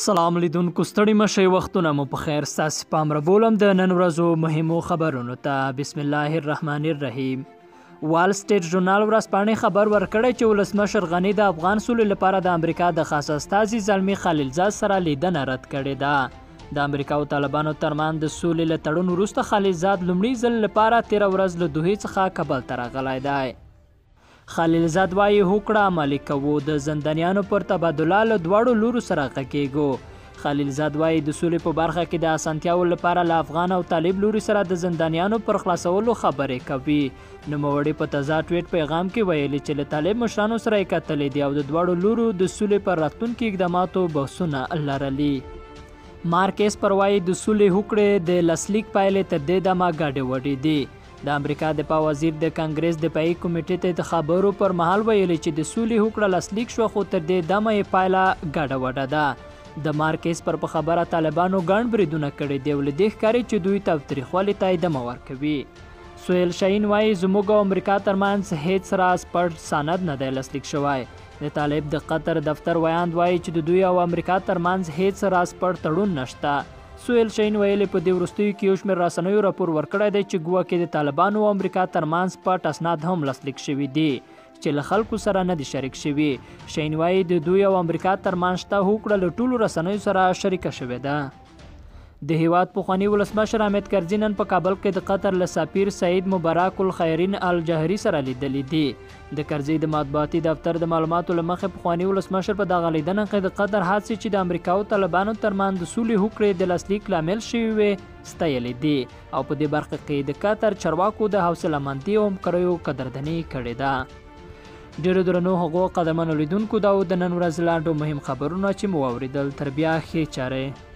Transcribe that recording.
سلام لیدونکو ستړي مشئ وختونه مو په خیر ستاسو پام رابولم د نن ورځو مهمو خبرونو ته بسم الله الرحمن الرحیم وال سټریټ ژورنال ورځپاڼې خبر ورکړی چې ولسمشر غني د افغان سولې لپاره د امریکا د خاص استازي زلمي خلیلزاد سره لیدنه رد کړې ده. د امریکا او طالبانو ترمنځ د سولې له تړون وروسته خلیلزاد لومړي ځل لپاره 13 ورځ له دوحې څخه کابل ته راغلی دی. خلیلزاد وایي هوکړه عملي کوو، د زندانیانو پر تبادله له دواړو لورو سره غږیږو. خلیلزاد وایي د سولې په برخه کې د اسانتیاو لپاره له افغان او طالب لوري سره د زندانیانو پر خلاصولو خبرې کوي. نوموړي په تازه ټویټ پیغام کې ویلي چې له طالب مشرانو سره یې کتلې دي او د دواړو لورو د سولې پر راتلونکي اقداماتو بحثونه لرلي. مارکیس پر وایي د سولې هوکړې د لاسلیک پایلې تر دې دمه ګډې وډې دي. د امریکا دفاع وزیر د کانګریس دفاعي کمیټې ته د خبرو پر مهال ویلي چې د سولې هوکړه لاسلیک شوه خو تر دې دمه یې پایله ګډه وډه ده. د مارکیس پر په خبره طالبانو ګڼ بریدونه کړي دي او له دې ښکاري چې دوی تاوتریخوالي ته ادامه ورکوي. سهیل شاهین وایي زموږ او امریکا ترمنځ هیڅ راز پټ سند نه دی لاسلیک شوی. د طالب د قطر دفتر ویاند وایي چې د دوی او امریکا ترمنځ هیڅ راز پټ تړون نشته. سهیل شاهین ویلي په دې وروستیو کې یو شمېر رسنیو راپور ورکړی دی چې ګواکې د طالبانو او امریکا ترمنځ پټ اسناد هم لاسلیک شوي دي چې له خلکو سره نه دي شریک شوي. شاهین وایي د دوی او امریکا ترمنځ شته هوکړه له ټولو رسنیو سره شریکه شوې ده. د هیواد پخواني ولسمشر حامد کرزي نن په کابل کې د قطر له سفیر سعید مبارک الخیرین الجهري سره لیدلي دي. د کرزي د مطبوعاتي دفتر د معلوماتو له مخې پخواني ولسمشر په دغه لیدنه کې د قطر حادثې چې د امریکا او طالبانو ترمنځ د سولې هوکړې د لاسلیک لامل شوي وې ستایلې دي او په دې برخه کې د قطر چارواکو د حوصله مندۍ او همکاریو قدرداني کړې ده. ډیرو درنو هغو قدرمنو لیدونکو دا د نن ورځ لاندو مهم خبرونه چې مو واوریدل. تر بیا ښې چارې.